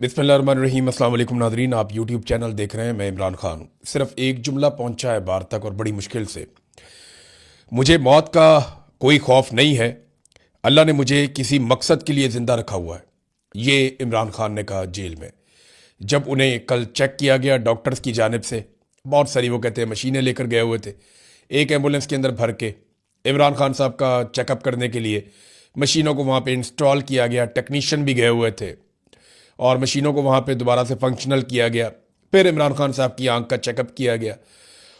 बिस्मिल्लाहिर्रहमानिर्रहीम। अस्सलाम वालेकुम नाज़रीन, आप यूट्यूब चैनल देख रहे हैं। मैं इमरान खान हूँ। सिर्फ एक जुमला पहुँचा है बाहर तक और बड़ी मुश्किल से। मुझे मौत का कोई खौफ नहीं है। अल्लाह ने मुझे किसी मकसद के लिए ज़िंदा रखा हुआ है। ये इमरान खान ने कहा जेल में, जब उन्हें कल चेक किया गया डॉक्टर्स की जानिब से। बहुत सारी वो कहते हैं मशीनें लेकर गए हुए थे, एक एम्बुलेंस के अंदर भर के इमरान खान साहब का चेकअप करने के लिए। मशीनों को वहाँ पे इंस्टॉल किया गया, टेक्नीशियन भी गए हुए थे और मशीनों को वहाँ पे दोबारा से फंक्शनल किया गया। फिर इमरान खान साहब की आंख का चेकअप किया गया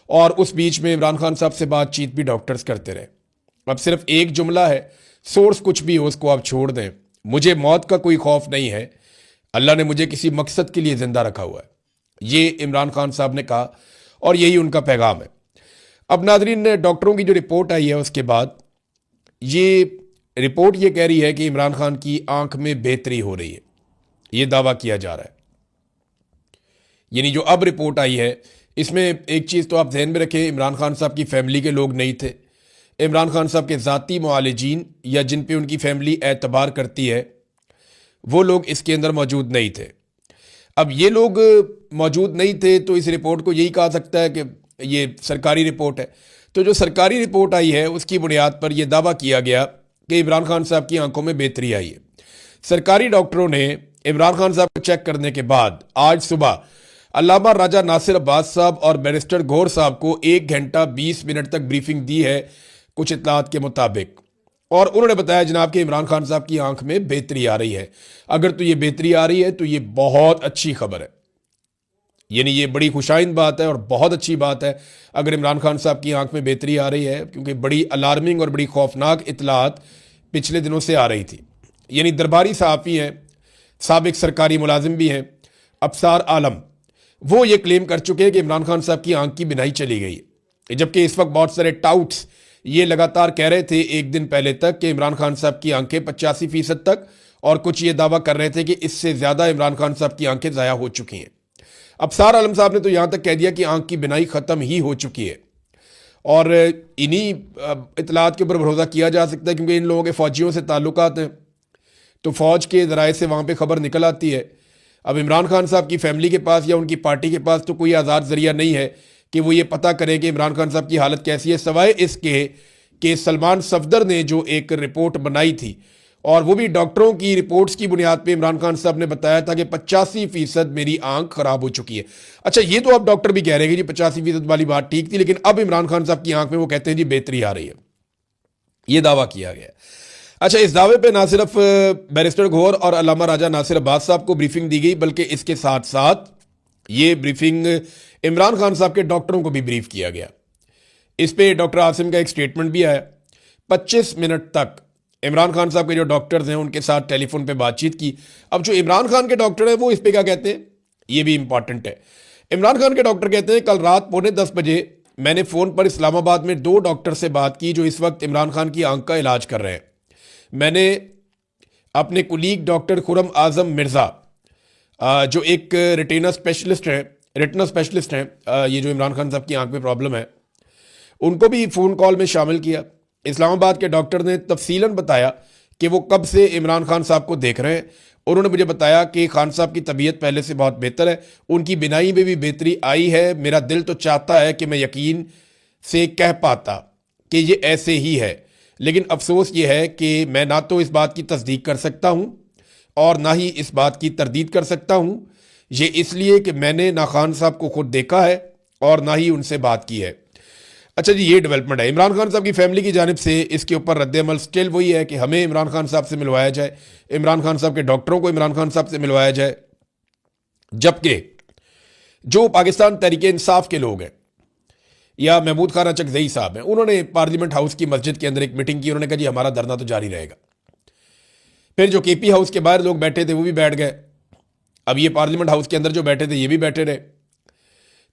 और उस बीच में इमरान खान साहब से बातचीत भी डॉक्टर्स करते रहे। अब सिर्फ एक जुमला है, सोर्स कुछ भी हो उसको आप छोड़ दें, मुझे मौत का कोई खौफ नहीं है, अल्लाह ने मुझे किसी मकसद के लिए ज़िंदा रखा हुआ है। ये इमरान खान साहब ने कहा और यही उनका पैगाम है। अब नाजरीन, डॉक्टरों की जो रिपोर्ट आई है उसके बाद ये रिपोर्ट ये कह रही है कि इमरान खान की आंख में बेहतरी हो रही है। ये दावा किया जा रहा है। यानी जो अब रिपोर्ट आई है इसमें एक चीज़ तो आप ध्यान में रखें, इमरान खान साहब की फैमिली के लोग नहीं थे। इमरान खान साहब के ज़ाती मुआलिजीन या जिन पे उनकी फैमिली एतबार करती है वो लोग इसके अंदर मौजूद नहीं थे। अब ये लोग मौजूद नहीं थे तो इस रिपोर्ट को यही कहा सकता है कि ये सरकारी रिपोर्ट है। तो जो सरकारी रिपोर्ट आई है उसकी बुनियाद पर यह दावा किया गया कि इमरान खान साहब की आंखों में बेहतरी आई है। सरकारी डॉक्टरों ने इमरान खान साहब को चेक करने के बाद आज सुबह अल्लामा राजा नासिर अब्बास साहब और बैरिस्टर गौर साहब को 1 घंटा 20 मिनट तक ब्रीफिंग दी है कुछ इत्तलात के मुताबिक, और उन्होंने बताया जनाब कि इमरान खान साहब की आंख में बेहतरी आ रही है। अगर तो ये बेहतरी आ रही है तो ये बहुत अच्छी खबर है, यानी ये बड़ी खुशाइंद बात है और बहुत अच्छी बात है अगर इमरान खान साहब की आंख में बेहतरी आ रही है, क्योंकि बड़ी अलार्मिंग और बड़ी खौफनाक इत्तलात पिछले दिनों से आ रही थी। यानी दरबारी सहाफ़ी हैं, साबिक सरकारी मुलाजिम भी हैं, अफसार आलम, वो ये क्लेम कर चुके हैं कि इमरान खान साहब की आंख की बिनाई चली गई है। जबकि इस वक्त बहुत सारे टाउट्स ये लगातार कह रहे थे एक दिन पहले तक कि इमरान खान साहब की आंखें 85% तक, और कुछ ये दावा कर रहे थे कि इससे ज़्यादा इमरान खान साहब की आंखें ज़ाया हो चुकी हैं। अफसार आलम साहब ने तो यहाँ तक कह दिया कि आंख की बिनाई ख़त्म ही हो चुकी है। और इन्हीं इतलात के ऊपर भरोसा किया जा सकता है क्योंकि इन लोगों के फ़ौजियों से ताल्लुकात हैं, तो फ़ौज के ज़राए से वहाँ पे ख़बर निकल आती है। अब इमरान खान साहब की फैमिली के पास या उनकी पार्टी के पास तो कोई आज़ाद ज़रिया नहीं है कि वो ये पता करें कि इमरान खान साहब की हालत कैसी है, सवाए इसके कि सलमान सफदर ने जो एक रिपोर्ट बनाई थी और वो भी डॉक्टरों की रिपोर्ट्स की बुनियाद पे इमरान खान साहब ने बताया था कि 85% मेरी आंख ख़राब हो चुकी है। अच्छा, ये तो अब डॉक्टर भी कह रहे हैं कि जी 85% वाली बात ठीक थी, लेकिन अब इमरान खान साहब की आंख में वो कहते हैं जी बेहतरी आ रही है। ये दावा किया गया। अच्छा, इस दावे पे ना सिर्फ बैरिस्टर गौहर और अल्लामा राजा नासिर अब्बास साहब को ब्रीफिंग दी गई, बल्कि इसके साथ साथ ये ब्रीफिंग इमरान खान साहब के डॉक्टरों को भी ब्रीफ किया गया। इस पे डॉक्टर आसिम का एक स्टेटमेंट भी आया। 25 मिनट तक इमरान खान साहब के जो डॉक्टर्स हैं उनके साथ टेलीफोन पे बातचीत की। अब जो इमरान खान के डॉक्टर हैं वो इस पे क्या कहते हैं, ये भी इंपॉर्टेंट है। इमरान खान के डॉक्टर कहते हैं कल रात 9:45 बजे मैंने फ़ोन पर इस्लामाबाद में 2 डॉक्टर से बात की जो इस वक्त इमरान खान की आंख का इलाज कर रहे हैं। मैंने अपने कुलीग डॉक्टर खुरम आज़म मिर्ज़ा, जो एक रेटिना स्पेशलिस्ट हैं, ये जो इमरान खान साहब की आंख में प्रॉब्लम है, उनको भी फ़ोन कॉल में शामिल किया। इस्लामाबाद के डॉक्टर ने तफसीलन बताया कि वो कब से इमरान खान साहब को देख रहे हैं। उन्होंने मुझे बताया कि खान साहब की तबीयत पहले से बहुत बेहतर है, उनकी बिनाई में भी बेहतरी आई है। मेरा दिल तो चाहता है कि मैं यकीन से कह पाता कि ये ऐसे ही है, लेकिन अफसोस ये है कि मैं ना तो इस बात की तस्दीक कर सकता हूँ और ना ही इस बात की तरदीद कर सकता हूँ। ये इसलिए कि मैंने ना खान साहब को खुद देखा है और ना ही उनसे बात की है। अच्छा जी, ये डेवलपमेंट है। इमरान खान साहब की फैमिली की जानिब से इसके ऊपर रद्द-ए-अमल स्टिल वही है कि हमें इमरान खान साहब से मिलवाया जाए, इमरान खान साहब के डॉक्टरों को इमरान खान साहब से मिलवाया जाए। जबकि जो पाकिस्तान तहरीक इंसाफ के लोग हैं या महमूद खान चकजई साहब हैं, उन्होंने पार्लियामेंट हाउस की मस्जिद के अंदर एक मीटिंग की। उन्होंने कहा जी हमारा धरना तो जारी रहेगा। फिर जो केपी हाउस के बाहर लोग बैठे थे वो भी बैठ गए। अब ये पार्लियामेंट हाउस के अंदर जो बैठे थे ये भी बैठे रहे।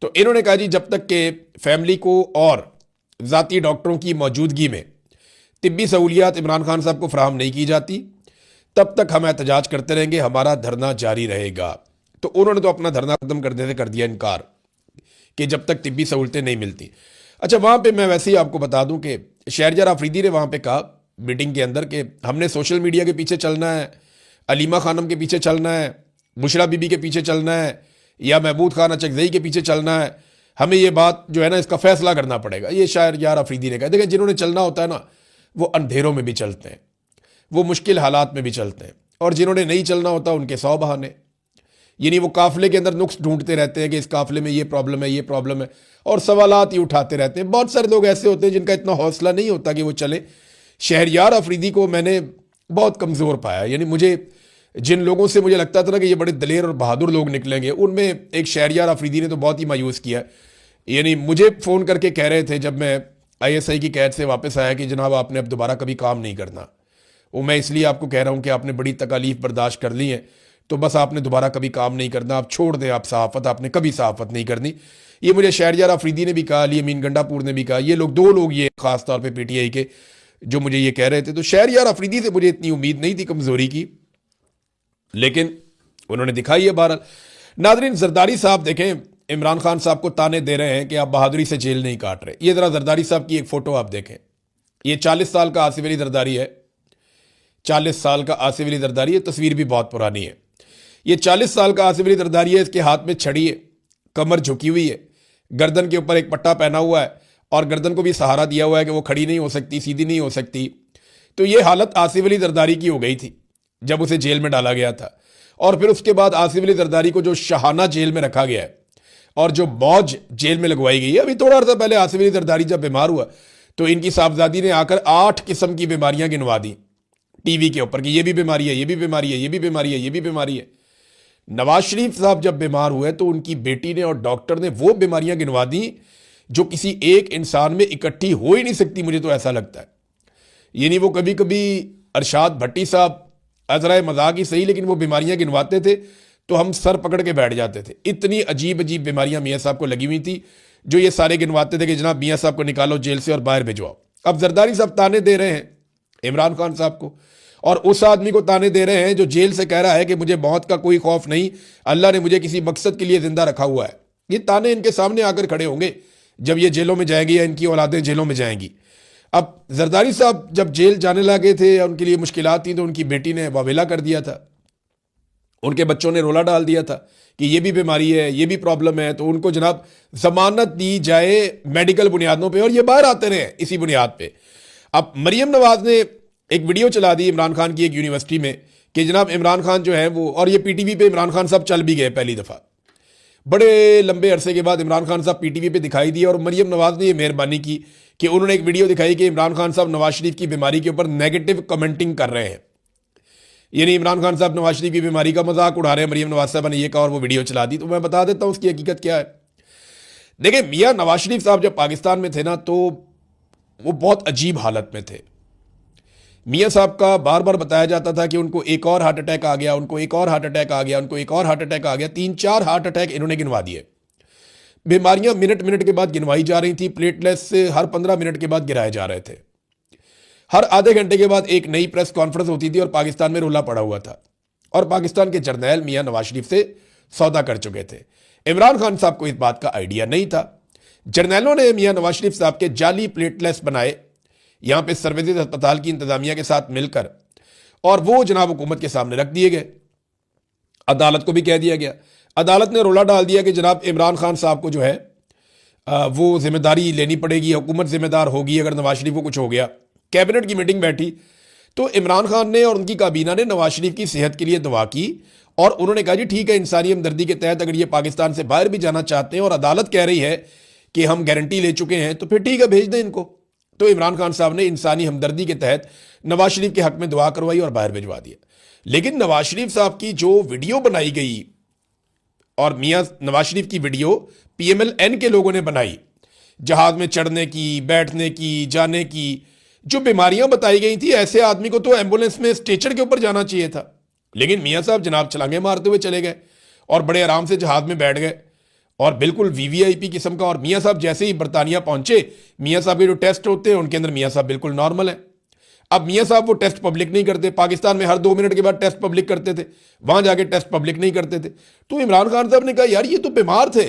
तो इन्होंने कहा जी जब तक के फैमिली को और ज़ाती डॉक्टरों की मौजूदगी में तिब्बी सहूलियात इमरान खान साहब को फराहम नहीं की जाती तब तक हम एहतजाज करते रहेंगे, हमारा धरना जारी रहेगा। तो उन्होंने तो अपना धरना खत्म करने से कर दिया इनकार कि जब तक तिब्बी सहूलतें नहीं मिलती। अच्छा, वहाँ पे मैं वैसे ही आपको बता दूं कि शहरयार आफरीदी ने वहाँ पे कहा मीटिंग के अंदर कि हमने सोशल मीडिया के पीछे चलना है, अलीमा खानम के पीछे चलना है, बुशरा बीबी के पीछे चलना है या महमूद खान अचकजई के पीछे चलना है, हमें ये बात जो है ना इसका फैसला करना पड़ेगा। ये शायर यार अफरीदी ने कहा। देखिए, जिन्होंने चलना होता है ना वो अंधेरों में भी चलते हैं, वो मुश्किल हालात में भी चलते हैं, और जिन्होंने नहीं चलना होता उनके 100 बहाने। यानी वो काफिले के अंदर नुक्स ढूंढते रहते हैं कि इस काफिले में ये प्रॉब्लम है, ये प्रॉब्लम है, और सवालात ही उठाते रहते हैं। बहुत सारे लोग ऐसे होते हैं जिनका इतना हौसला नहीं होता कि वो चले। शहरयार अफरीदी को मैंने बहुत कमज़ोर पाया। यानी मुझे जिन लोगों से मुझे लगता था ना कि ये बड़े दलेर और बहादुर लोग निकलेंगे, उनमें एक शहरयार अफरीदी ने तो बहुत ही मायूस किया। यानी मुझे फ़ोन करके कह रहे थे जब मैं ISI की कैद से वापस आया कि जनाब आपने अब दोबारा कभी काम नहीं करना। वो मैं इसलिए आपको कह रहा हूँ कि आपने बड़ी तकालीफ बर्दाश्त कर ली है, तो बस आपने दोबारा कभी काम नहीं करना, आप छोड़ दें आप सहाफ़त, आपने कभी सहाफ़त नहीं करनी। ये मुझे शहरयार अफरीदी ने भी कहा, अली अमीन गंडापुर ने भी कहा। ये लोग 2 लोग ये ख़ास तौर पे PTI के जो मुझे ये कह रहे थे। तो शहरयार अफरीदी से मुझे इतनी उम्मीद नहीं थी कमज़ोरी की, लेकिन उन्होंने दिखाई है। बहरहाल नाज़रीन, जरदारी साहब देखें, इमरान खान साहब को ताने दे रहे हैं कि आप बहादुरी से जेल नहीं काट रहे। ये ज़रा जरदारी साहब की एक फ़ोटो आप देखें। ये 40 साल का आसिफ अली जरदारी है, 40 साल का आसिफ अली जरदारी है। तस्वीर भी बहुत पुरानी है। ये 40 साल का आसिफ अली जरदारी है। इसके हाथ में छड़ी है, कमर झुकी हुई है, गर्दन के ऊपर एक पट्टा पहना हुआ है, और गर्दन को भी सहारा दिया हुआ है कि वो खड़ी नहीं हो सकती, सीधी नहीं हो सकती। तो ये हालत आसिफ अली जरदारी की हो गई थी जब उसे जेल में डाला गया था। और फिर उसके बाद आसिफ अली जरदारी को जो शाहाना जेल में रखा गया है और जो मौज जेल में लगवाई गई है। अभी थोड़ा अर्सा पहले आसिफ अली जरदारी जब बीमार हुआ तो इनकी साहबजादी ने आकर 8 किस्म की बीमारियां गिनवा दी टीवी के ऊपर कि ये भी बीमारी है, ये भी बीमारी है, ये भी बीमारी है, ये भी बीमारी है। नवाज शरीफ साहब जब बीमार हुए तो उनकी बेटी ने और डॉक्टर ने वो बीमारियां गिनवा दी जो किसी एक इंसान में इकट्ठी हो ही नहीं सकती, मुझे तो ऐसा लगता है। यानी वो कभी कभी अरशाद भट्टी साहब अजरा मजाक ही सही, लेकिन वो बीमारियां गिनवाते थे तो हम सर पकड़ के बैठ जाते थे। इतनी अजीब अजीब बीमारियां मियाँ साहब को लगी हुई थी जो ये सारे गिनवाते थे कि जनाब मियाँ साहब को निकालो जेल से और बाहर भिजवाओ। अब जरदारी साहब ताने दे रहे हैं इमरान खान साहब को, और उस आदमी को ताने दे रहे हैं जो जेल से कह रहा है कि मुझे मौत का कोई खौफ नहीं, अल्लाह ने मुझे किसी मकसद के लिए जिंदा रखा हुआ है। ये ताने इनके सामने आकर खड़े होंगे जब ये जेलों में जाएंगी या इनकी औलादें जेलों में जाएंगी। अब जरदारी साहब जब जेल जाने लगे थे, उनके लिए मुश्किलात थी, तो उनकी बेटी ने वावेला कर दिया था, उनके बच्चों ने रोला डाल दिया था कि ये भी बीमारी है, ये भी प्रॉब्लम है, तो उनको जनाब जमानत दी जाए मेडिकल बुनियादों पे, और ये बाहर आते रहे इसी बुनियाद पे। अब मरियम नवाज ने एक वीडियो चला दी इमरान खान की एक यूनिवर्सिटी में कि जनाब इमरान खान जो है वो, और ये PTV पे इमरान खान साहब चल भी गए पहली दफ़ा, बड़े लंबे अरसे के बाद इमरान खान साहब PTV पे दिखाई दिए। और मरियम नवाज ने ये मेहरबानी की कि उन्होंने एक वीडियो दिखाई कि इमरान खान साहब नवाज शरीफ की बीमारी के ऊपर नेगेटिव कमेंटिंग कर रहे हैं। यानी इमरान खान साहब नवाज शरीफ की बीमारी का मजाक उड़ा रहे हैं। मरियम नवाज साहब ने ये कहा और वो वीडियो चला दी। तो मैं बता देता हूँ उसकी हकीकत क्या है। देखिए, मियाँ नवाज शरीफ साहब जब पाकिस्तान में थे ना तो वो बहुत अजीब हालत में थे। मियाँ साहब का बार बार बताया जाता था कि उनको एक और हार्ट अटैक आ गया, उनको एक और हार्ट अटैक आ गया, उनको एक और हार्ट अटैक आ गया। 3-4 हार्ट अटैक इन्होंने गिनवा दिए। बीमारियां मिनट मिनट के बाद गिनवाई जा रही थी। प्लेटलेट्स से हर 15 मिनट के बाद गिराए जा रहे थे। हर आधे घंटे के बाद एक नई प्रेस कॉन्फ्रेंस होती थी और पाकिस्तान में रोला पड़ा हुआ था। और पाकिस्तान के जर्नैल मियाँ नवाज शरीफ से सौदा कर चुके थे। इमरान खान साहब को इस बात का आइडिया नहीं था। जर्नैलों ने मियाँ नवाज शरीफ साहब के जाली प्लेटलेट्स बनाए यहाँ पे सर्विसेज अस्पताल की इंतजामिया के साथ मिलकर, और वो जनाब हुकूमत के सामने रख दिए गए। अदालत को भी कह दिया गया, अदालत ने रोला डाल दिया कि जनाब इमरान खान साहब को जो है वो जिम्मेदारी लेनी पड़ेगी, हुकूमत जिम्मेदार होगी अगर नवाज शरीफ को कुछ हो गया। कैबिनेट की मीटिंग बैठी तो इमरान खान ने और उनकी काबीना ने नवाज शरीफ की सेहत के लिए दुआ की और उन्होंने कहा जी ठीक है, इंसानी हमदर्दी के तहत अगर ये पाकिस्तान से बाहर भी जाना चाहते हैं और अदालत कह रही है कि हम गारंटी ले चुके हैं तो फिर ठीक है, भेज दें इनको। तो इमरान खान साहब ने इंसानी हमदर्दी के तहत नवाज शरीफ के हक में दुआ करवाई और बाहर भिजवा दिया। लेकिन नवाज शरीफ साहब की जो वीडियो बनाई गई, और मियाँ नवाज शरीफ की वीडियो PMLN के लोगों ने बनाई, जहाज में चढ़ने की, बैठने की, जाने की, जो बीमारियां बताई गई थी, ऐसे आदमी को तो एम्बुलेंस में स्ट्रेचर के ऊपर जाना चाहिए था। लेकिन मियाँ साहब जनाब छलांगे मारते हुए चले गए और बड़े आराम से जहाज में बैठ गए और बिल्कुल VVIP किस्म का। और मियाँ साहब जैसे ही बरतानिया पहुंचे, मियाँ साहब के जो टेस्ट होते हैं उनके अंदर मियाँ साहब बिल्कुल नॉर्मल है। अब मियाँ साहब वो टेस्ट पब्लिक नहीं करते। पाकिस्तान में हर 2 मिनट के बाद टेस्ट पब्लिक करते थे, वहां जाके टेस्ट पब्लिक नहीं करते थे। तो इमरान खान साहब ने कहा यार ये तो बीमार थे,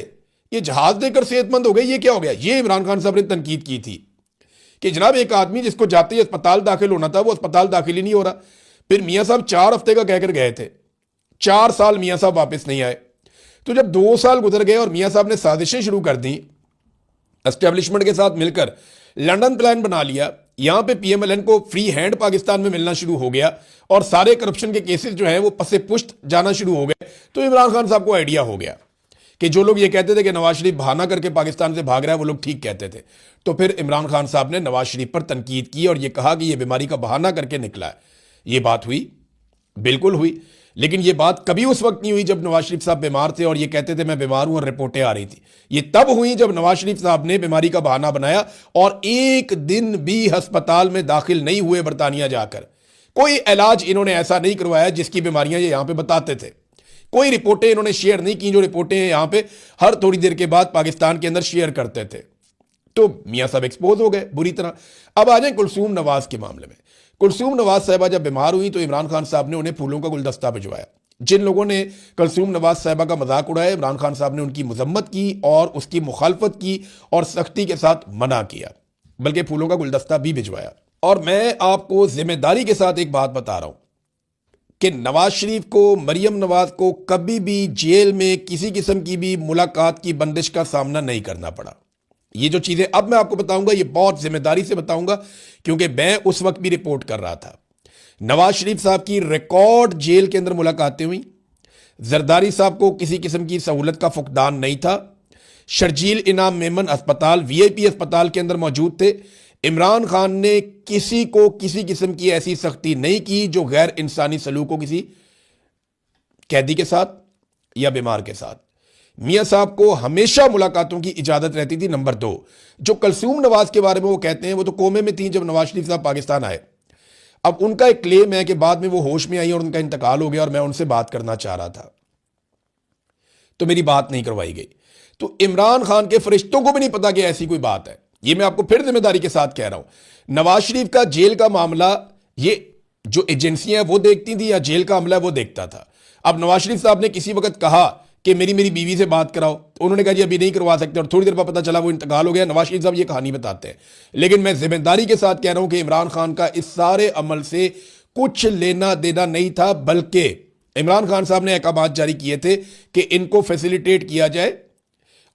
ये जहाज देकर सेहतमंद हो गए, ये क्या हो गया। ये इमरान खान साहब ने तनकीद की थी कि जनाब एक आदमी जिसको जाते ही अस्पताल दाखिल होना था वो अस्पताल दाखिल ही नहीं हो रहा। फिर मियाँ साहब 4 हफ्ते का कहकर गए थे, 4 साल मियां साहब वापस नहीं आए। तो जब 2 साल गुजर गए और मियां साहब ने साजिशें शुरू कर दी, एस्टेब्लिशमेंट के साथ मिलकर लंदन प्लान बना लिया, यहां पे पीएमएलएन को फ्री हैंड पाकिस्तान में मिलना शुरू हो गया और सारे करप्शन के केसेस जो हैं वो पसे पुश्त जाना शुरू हो गए, तो इमरान खान साहब को आइडिया हो गया कि जो लोग ये कहते थे कि नवाज शरीफ बहाना करके पाकिस्तान से भाग रहा है, वो लोग ठीक कहते थे। तो फिर इमरान खान साहब ने नवाज शरीफ पर तनकीद की और ये कहा कि ये बीमारी का बहाना करके निकला है। ये बात हुई, बिल्कुल हुई, लेकिन ये बात कभी उस वक्त नहीं हुई जब नवाज शरीफ साहब बीमार थे और ये कहते थे मैं बीमार हूं और रिपोर्टें आ रही थी। ये तब हुई जब नवाज शरीफ साहब ने बीमारी का बहाना बनाया और एक दिन भी अस्पताल में दाखिल नहीं हुए बरतानिया जाकर। कोई इलाज इन्होंने ऐसा नहीं करवाया जिसकी बीमारियां ये यहां पे बताते थे। कोई रिपोर्टें इन्होंने शेयर नहीं की जो रिपोर्टें यहां पे हर थोड़ी देर के बाद पाकिस्तान के अंदर शेयर करते थे। तो मियां साहब एक्सपोज हो गए बुरी तरह। अब आ जाए कुलसूम नवाज के मामले में। कुलसूम नवाज साहिबा जब बीमार हुई तो इमरान खान साहब ने उन्हें फूलों का गुलदस्ता भिजवाया। जिन लोगों ने कुलसूम नवाज साहिबा का मजाक उड़ाया, इमरान खान साहब ने उनकी मजम्मत की और उसकी मुखालफत की और सख्ती के साथ मना किया, बल्कि फूलों का गुलदस्ता भी भिजवाया। और मैं आपको जिम्मेदारी के साथ एक बात बता रहा हूं कि नवाज शरीफ को, मरियम नवाज को कभी भी जेल में किसी किस्म की भी मुलाकात की बंदिश का सामना नहीं करना पड़ा। ये जो चीजें अब मैं आपको बताऊंगा ये बहुत जिम्मेदारी से बताऊंगा, क्योंकि मैं उस वक्त भी रिपोर्ट कर रहा था। नवाज शरीफ साहब की रिकॉर्ड जेल के अंदर मुलाकातें हुई। जरदारी साहब को किसी किस्म की सहूलत का फुकदान नहीं था। शर्जील इनाम मेमन अस्पताल, वीआईपी अस्पताल के अंदर मौजूद थे। इमरान खान ने किसी को किसी किस्म की ऐसी सख्ती नहीं की जो गैर इंसानी सलूक हो किसी कैदी के साथ या बीमार के साथ। मियां साहब को हमेशा मुलाकातों की इजाजत रहती थी। नंबर 2, जो कुलसूम नवाज के बारे में वो कहते हैं, वो तो कोमे में थी जब नवाज शरीफ साहब पाकिस्तान आए। अब उनका एक क्लेम है कि बाद में वो होश में आई और उनका इंतकाल हो गया और मैं उनसे बात करना चाह रहा था, तो मेरी बात नहीं करवाई गई। तो इमरान खान के फरिश्तों को भी नहीं पता कि ऐसी कोई बात है। ये मैं आपको फिर जिम्मेदारी के साथ कह रहा हूं। नवाज शरीफ का जेल का मामला ये जो एजेंसियां वो देखती थी या जेल का मामला वो देखता था। अब नवाज शरीफ साहब ने किसी वक्त कहा कि मेरी बीवी से बात कराओ, तो उन्होंने कहा जी अभी नहीं करवा सकते और थोड़ी देर बाद पता चला वो इंतकाल हो गया। नवाज शरीफ साहब ये कहानी बताते हैं, लेकिन मैं जिम्मेदारी के साथ कह रहा हूं कि इमरान खान का इस सारे अमल से कुछ लेना देना नहीं था, बल्कि इमरान खान साहब ने अहकाम जारी किए थे कि इनको फैसिलिटेट किया जाए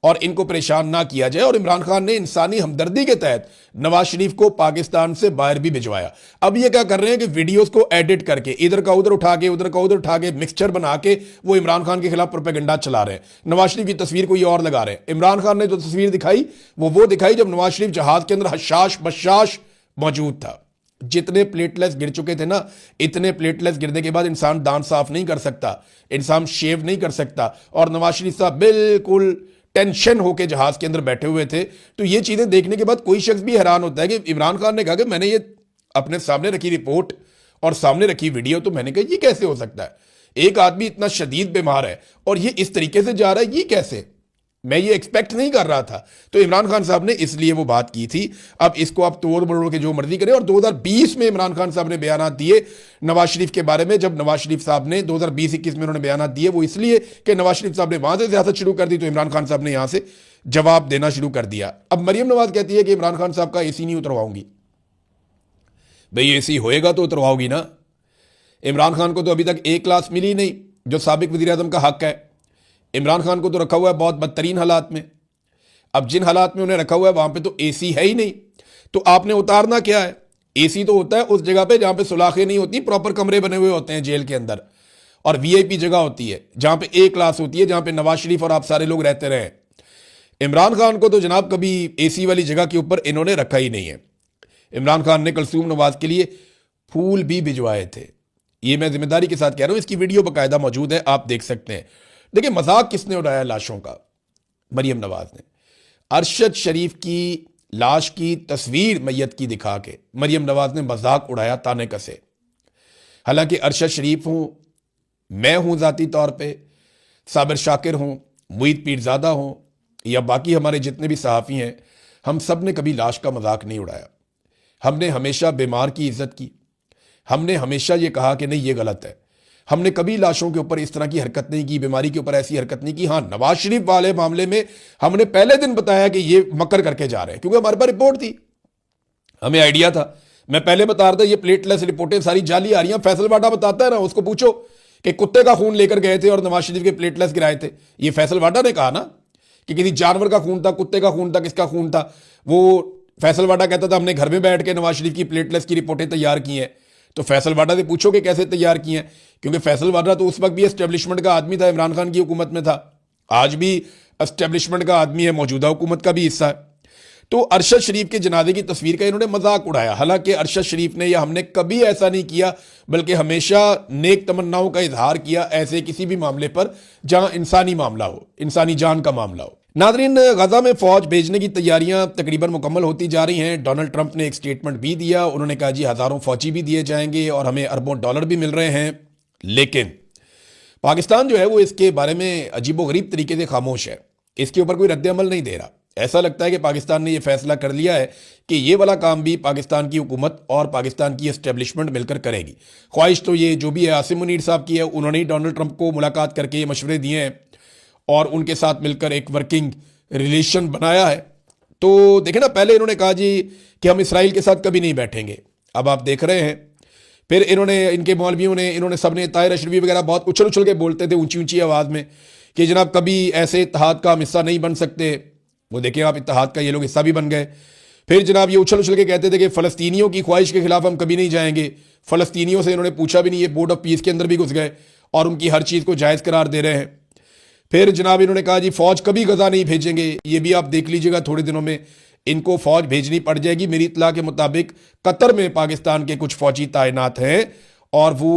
और इनको परेशान ना किया जाए। और इमरान खान ने इंसानी हमदर्दी के तहत नवाज शरीफ को पाकिस्तान से बाहर भी भिजवाया। अब ये क्या कर रहे हैं कि वीडियोस को एडिट करके इधर का उधर उठा के उधर का उधर उठा के मिक्सचर बना के वो इमरान खान के खिलाफ प्रोपेगेंडा चला रहे हैं। नवाज शरीफ की तस्वीर कोई और लगा रहे हैं। इमरान खान ने जो तस्वीर दिखाई वो दिखाई जब नवाज शरीफ जहाज के अंदर हशाश बशाश मौजूद था। जितने प्लेटलेट्स गिर चुके थे ना, इतने प्लेटलेट्स गिरने के बाद इंसान दांत साफ नहीं कर सकता, इंसान शेव नहीं कर सकता। और नवाज शरीफ साहब बिल्कुल टेंशन होके जहाज के अंदर बैठे हुए थे। तो ये चीजें देखने के बाद कोई शख्स भी हैरान होता है कि इमरान खान ने कहा कि मैंने ये अपने सामने रखी रिपोर्ट और सामने रखी वीडियो, तो मैंने कहा ये कैसे हो सकता है, एक आदमी इतना शदीद बीमार है और ये इस तरीके से जा रहा है, ये कैसे, मैं ये एक्सपेक्ट नहीं कर रहा था। तो इमरान खान साहब ने इसलिए वो बात की थी। अब इसको आप तोड़ मरोड़ के जो मर्जी करें। और 2020 में इमरान खान साहब ने बयान दिए नवाज शरीफ के बारे में। जब नवाज शरीफ साहब ने 2020-21 में उन्होंने बयान दिए, वो इसलिए कि नवाज शरीफ साहब ने वहां से सियासत शुरू कर दी, तो इमरान खान साहब ने यहां से जवाब देना शुरू कर दिया। अब मरियम नवाज कहती है कि इमरान खान साहब का एसी नहीं उतरवाऊंगी। भाई एसी होएगा तो उतरवाओगी ना। इमरान खान को तो अभी तक A क्लास मिली नहीं, जो साबिक वजीर आजम का हक है। इमरान खान को तो रखा हुआ है बहुत बदतरीन हालात में। अब जिन हालात में उन्हें रखा हुआ है वहां पे तो एसी है ही नहीं, तो आपने उतारना क्या है। एसी तो होता है उस जगह पे जहां पे सुलाखें नहीं होती, प्रॉपर कमरे बने हुए होते हैं जेल के अंदर, और वीआईपी जगह होती है जहां पे A क्लास होती है, जहां पे नवाज शरीफ और आप सारे लोग रहते रहे। इमरान खान को तो जनाब कभी एसी वाली जगह के ऊपर इन्होंने रखा ही नहीं है। इमरान खान ने कुलसूम नवाज के लिए फूल भी भिजवाए थे। ये मैं जिम्मेदारी के साथ कह रहा हूं, इसकी वीडियो बाकायदा मौजूद है, आप देख सकते हैं। देखिए मजाक किसने उड़ाया लाशों का, मरियम नवाज ने। अरशद शरीफ की लाश की तस्वीर मैयत की दिखा के मरियम नवाज ने मजाक उड़ाया ताने कसे। हालांकि अरशद शरीफ हूं, मैं हूं जाती तौर पे, साबिर शाकिर हूं, मुईद पीरजादा हूं, या बाकी हमारे जितने भी सहाफ़ी हैं, हम सब ने कभी लाश का मजाक नहीं उड़ाया। हमने हमेशा बीमार की इज्जत की। हमने हमेशा ये कहा कि नहीं ये गलत है। हमने कभी लाशों के ऊपर इस तरह की हरकत नहीं की, बीमारी के ऊपर ऐसी हरकत नहीं की। हाँ, नवाज शरीफ वाले मामले में हमने पहले दिन बताया कि ये मकर करके जा रहे हैं, क्योंकि हमारे पास रिपोर्ट थी, हमें आइडिया था। मैं पहले बता रहा था ये प्लेटलेस रिपोर्टें सारी जाली आ रही हैं। फैसल बाटा बताता है ना, उसको पूछो कि कुत्ते का खून लेकर गए थे और नवाज शरीफ के प्लेटलेट्स गिराए थे। ये फैसल वाडा ने कहा ना कि किसी जानवर का खून था, कुत्ते का खून था, किसका खून था। वो फैसल वाडा कहता था हमने घर में बैठ के नवाज शरीफ की प्लेटलेट्स की रिपोर्टें तैयार की हैं। तो फैसल वाडा से पूछो कि कैसे तैयार की हैं, क्योंकि फैसल वाडा तो उस वक्त भी एस्टेब्लिशमेंट का आदमी था, इमरान खान की हुकूमत में था, आज भी एस्टेब्लिशमेंट का आदमी है, मौजूदा हुकूमत का भी हिस्सा है। तो अरशद शरीफ के जनाजे की तस्वीर का इन्होंने मजाक उड़ाया। हालांकि अरशद शरीफ ने या हमने कभी ऐसा नहीं किया, बल्कि हमेशा नेक तमन्नाओं का इजहार किया ऐसे किसी भी मामले पर जहां इंसानी मामला हो, इंसानी जान का मामला हो। नादरीन, गजा में फौज भेजने की तैयारियां तकरीबन मुकम्मल होती जा रही हैं। डोनाल्ड ट्रंप ने एक स्टेटमेंट भी दिया, उन्होंने कहा जी हज़ारों फौजी भी दिए जाएंगे और हमें अरबों डॉलर भी मिल रहे हैं। लेकिन पाकिस्तान जो है वो इसके बारे में अजीबोगरीब तरीके से खामोश है, इसके ऊपर कोई रद्द-ए-अमल नहीं दे रहा। ऐसा लगता है कि पाकिस्तान ने यह फैसला कर लिया है कि ये वाला काम भी पाकिस्तान की हुकूमत और पाकिस्तान की एस्टेब्लिशमेंट मिलकर करेगी। ख्वाहिश तो ये जो भी है आसिम मुनीर साहब की है, उन्होंने ही डोनाल्ड ट्रंप को मुलाकात करके ये मशवरे दिए हैं और उनके साथ मिलकर एक वर्किंग रिलेशन बनाया है। तो देखें ना, पहले इन्होंने कहा जी कि हम इसराइल के साथ कभी नहीं बैठेंगे, अब आप देख रहे हैं। फिर इन्होंने, इनके मौलवियों ने, इन्होंने सबने, ताहिर अशरफी वगैरह बहुत उछल उछल के बोलते थे ऊंची ऊंची आवाज़ में कि जनाब कभी ऐसे इत्तेहाद का हम हिस्सा नहीं बन सकते। वो देखें आप, इत्तेहाद का ये लोग हिस्सा भी बन गए। फिर जनाब ये उछल उछल के कहते थे कि फ़लस्तीनियों की ख्वाहिश के खिलाफ हम कभी नहीं जाएंगे। फ़लस्तीनियों से इन्होंने पूछा भी नहीं, ये बोर्ड ऑफ पीस के अंदर भी घुस गए और उनकी हर चीज़ को जायज़ करार दे रहे हैं। फिर जनाब इन्होंने कहा जी फौज कभी गजा नहीं भेजेंगे, ये भी आप देख लीजिएगा, थोड़े दिनों में इनको फौज भेजनी पड़ जाएगी। मेरी इत्तला के मुताबिक कतर में पाकिस्तान के कुछ फौजी तैनात हैं और वो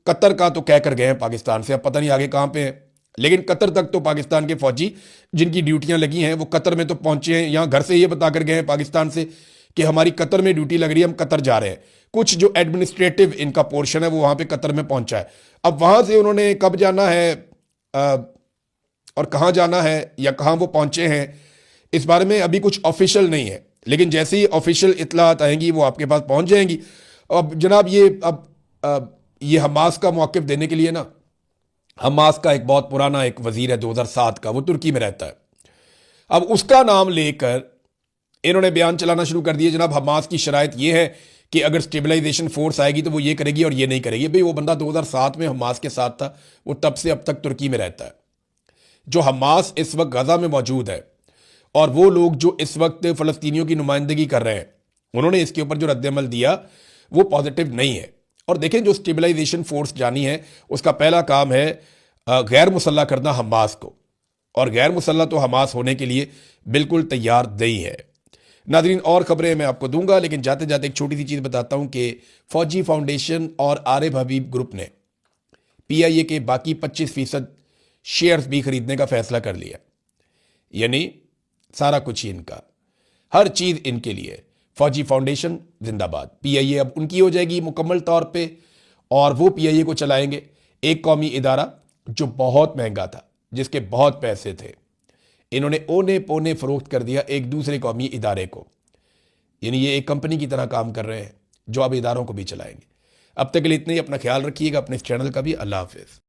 कतर का तो कह कर गए हैं पाकिस्तान से, अब पता नहीं आगे कहाँ पे हैं, लेकिन कतर तक तो पाकिस्तान के फौजी जिनकी ड्यूटियां लगी हैं वो कतर में तो पहुंचे हैं। यहाँ घर से ये बता कर गए हैं पाकिस्तान से कि हमारी कतर में ड्यूटी लग रही है, हम कतर जा रहे हैं। कुछ जो एडमिनिस्ट्रेटिव इनका पोर्शन है वो वहाँ पे कतर में पहुंचा है। अब वहाँ से उन्होंने कब जाना है और कहाँ जाना है या कहाँ वो पहुंचे हैं, इस बारे में अभी कुछ ऑफिशियल नहीं है, लेकिन जैसे ही ऑफिशियल इतलात आएंगी वो आपके पास पहुंच जाएंगी। अब जनाब ये हमास का मौक़िफ़ देने के लिए ना, हमास का एक बहुत पुराना एक वजीर है 2007 का, वो तुर्की में रहता है। अब उसका नाम लेकर इन्होंने बयान चलाना शुरू कर दिया, जनाब हमास की शराइत ये है कि अगर स्टेबलाइजेशन फोर्स आएगी तो वो ये करेगी और ये नहीं करेगी। भाई वो बंदा 2007 में हमास के साथ था, वो तब से अब तक तुर्की में रहता है। जो हमास इस वक्त गजा में मौजूद है और वो लोग जो इस वक्त फ़लस्तीनियों की नुमाइंदगी कर रहे हैं, उन्होंने इसके ऊपर जो रद्द-ए-अमल दिया वो पॉजिटिव नहीं है। और देखें, जो स्टेबलाइजेशन फोर्स जानी है उसका पहला काम है गैर मुसल्ला करना हमास को, और गैर मुसल्ला तो हमास होने के लिए बिल्कुल तैयार नहीं है। नाज़रीन, और खबरें मैं आपको दूंगा, लेकिन जाते जाते एक छोटी सी चीज़ बताता हूं कि फौजी फाउंडेशन और आरिफ हबीब ग्रुप ने PIA के बाकी 25% शेयर्स भी खरीदने का फैसला कर लिया। यानी सारा कुछ ही इनका, हर चीज़ इनके लिए। फौजी फाउंडेशन जिंदाबाद, PIA अब उनकी हो जाएगी मुकम्मल तौर पे और वो PIA को चलाएंगे। एक कौमी इदारा जो बहुत महंगा था, जिसके बहुत पैसे थे, इन्होंने ओने पोने फरोख्त कर दिया एक दूसरे कौमी इदारे को। यानी ये एक कंपनी की तरह काम कर रहे हैं जो अब इदारों को भी चलाएंगे। अब तक के लिए इतने ही, अपना ख्याल रखिएगा, अपने इस चैनल का भी। अल्लाह हाफिज़।